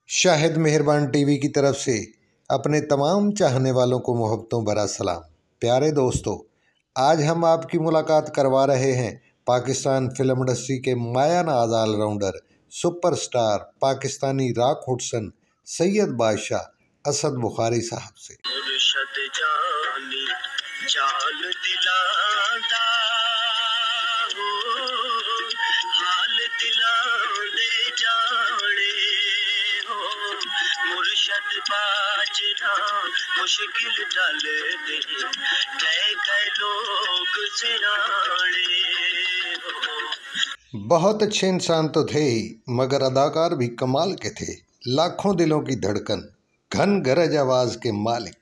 शाहिद मेहरबान टीवी की तरफ से अपने तमाम चाहने वालों को मोहब्बतों भरा सलाम। प्यारे दोस्तों, आज हम आपकी मुलाकात करवा रहे हैं पाकिस्तान फिल्म इंडस्ट्री के मायानाज all-rounder superstar Pakistani Rock Hudson Syed Badshah Asad Bukhari साहब से। मुश्किल डाल दे कई लोग बहुत अच्छे इंसान तो थे ही, मगर अदाकार भी कमाल के थे। लाखों दिलों की धड़कन, घन गरज आवाज के मालिक।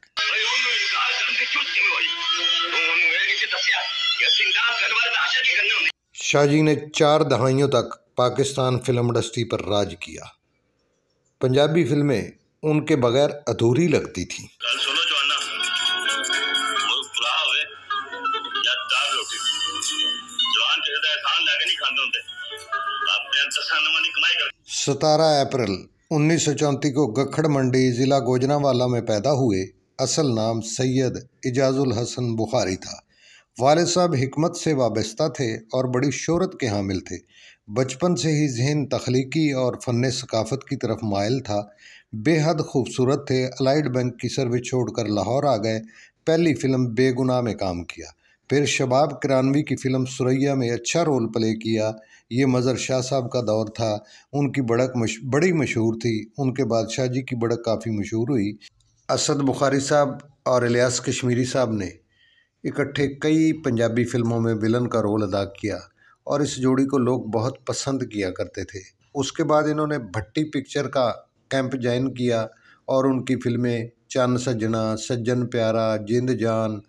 शाहजी ने 4 दहाइयों तक पाकिस्तान फिल्म इंडस्ट्री पर राज किया। पंजाबी फिल्में उनके बगैर अधूरी लगती थी। सतारह अप्रैल 1934 को गखड़ मंडी ज़िला गोजरावाला में पैदा हुए। असल नाम सैयद इजाजुल हसन बुखारी था। वालिद साहब हिकमत से वाबस्ता थे और बड़ी शोहरत के हामिल थे। बचपन से ही जहन तख्लीकी और फ़न सकाफ़त की तरफ मायल था। बेहद खूबसूरत थे। अलाइड बैंक की सर्विस छोड़कर लाहौर आ गए। पहली फ़िल्म बेगुनाह में काम किया। फिर शबाब किरानवी की फ़िल्म सुरैया में अच्छा रोल प्ले किया। ये मज़र शाह साहब का दौर था। उनकी बड़ी मशहूर थी। उनके बाद शाहजी की बढ़त काफ़ी मशहूर हुई। असद बुखारी साहब और इलियास कश्मीरी साहब ने इकट्ठे कई पंजाबी फ़िल्मों में विलन का रोल अदा किया और इस जोड़ी को लोग बहुत पसंद किया करते थे। उसके बाद इन्होंने भट्टी पिक्चर का कैंप ज्वाइन किया और उनकी फ़िल्में चन्न सज्जना, सज्जन प्यारा, जिंद जान,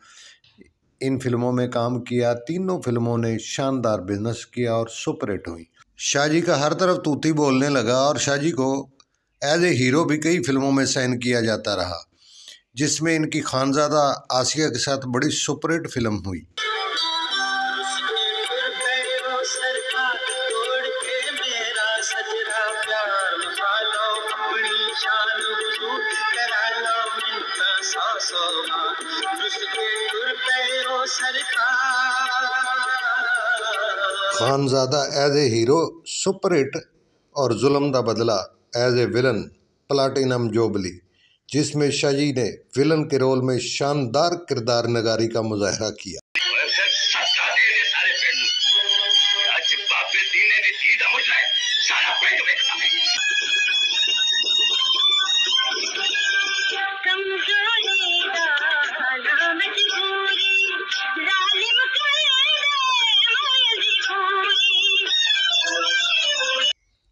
इन फिल्मों में काम किया। तीनों फिल्मों ने शानदार बिजनेस किया और सुपरहिट हुई। शाहजी का हर तरफ तूती बोलने लगा और शाहजी को एज ए हीरो भी कई फिल्मों में साइन किया जाता रहा, जिसमें इनकी खानजादा आसिया के साथ बड़ी सुपरहिट फिल्म हुई। Khanzada as a hero superhit और Zulm Da Badla as a villain platinum jubilee, जिसमें शाहजी ने विलन के रोल में शानदार किरदार नगारी का मुजाहरा किया।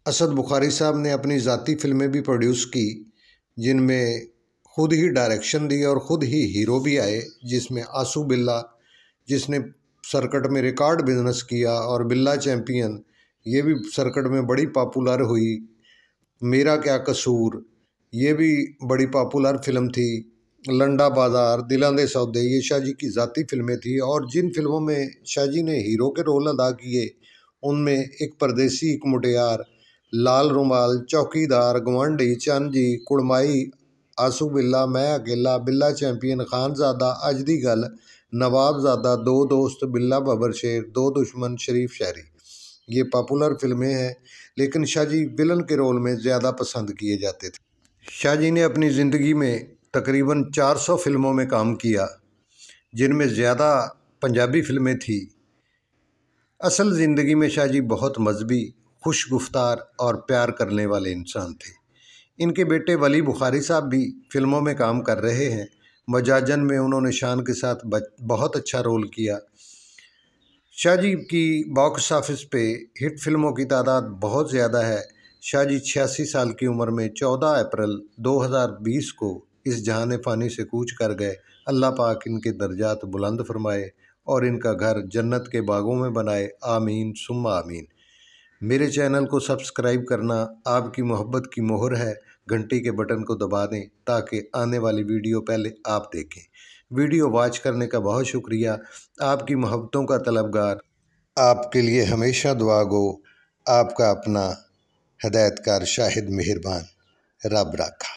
असद बुखारी साहब ने अपनी ज़ाती फिल्में भी प्रोड्यूस की, जिनमें खुद ही डायरेक्शन दी और ख़ुद ही हीरो भी आए, जिसमें आंसू बिल्ला, जिसने सर्किट में रिकॉर्ड बिजनेस किया, और बिल्ला चैम्पियन, ये भी सर्किट में बड़ी पॉपुलर हुई। मेरा क्या कसूर, ये भी बड़ी पॉपुलर फिल्म थी। लंडा बाज़ार, दिलां दे सौदे, ये शाहजी की ज़ाती फिल्में थी। और जिन फिल्मों में शाहजी ने हीरो के रोल अदा किए, उनमें एक परदेसी, एक मुटियार, लाल रुमाल, चौकीदार, गवांडी, चंद जी, कुड़माई, आंसू बिल्ला, मैं अकेला, बिल्ला चैम्पियन, खानजादा, अज दी गल, नवाबजादा, दो दोस्त, बिल्ला बबर शेर, दो दुश्मन, शरीफ शहरी, ये पॉपुलर फिल्में हैं। लेकिन शाहजी विलन के रोल में ज़्यादा पसंद किए जाते थे। शाहजी ने अपनी ज़िंदगी में तकरीबन 400 फिल्मों में काम किया, जिनमें ज़्यादा पंजाबी फिल्में थी। असल ज़िंदगी में शाहजी बहुत मजहबी, खुश गुफ्तार और प्यार करने वाले इंसान थे। इनके बेटे वली बुखारी साहब भी फिल्मों में काम कर रहे हैं। मजाजन में उन्होंने शान के साथ बहुत अच्छा रोल किया। शाहजी की बॉक्स ऑफिस पे हिट फिल्मों की तादाद बहुत ज़्यादा है। शाहजी 86 साल की उम्र में 14 अप्रैल 2020 को इस जहान फ़ानी से कूच कर गए। अल्लाह पाक इनके दर्जात बुलंद फरमाए और इनका घर जन्नत के बागों में बनाए। आमीन सुम्मा आमीन। मेरे चैनल को सब्सक्राइब करना आपकी मोहब्बत की मोहर है। घंटी के बटन को दबा दें ताकि आने वाली वीडियो पहले आप देखें। वीडियो वॉच करने का बहुत शुक्रिया। आपकी मोहब्बतों का तलबगार, आपके लिए हमेशा दुआ गो, आपका अपना हिदायतकार शाहिद मेहरबान। रब राखा।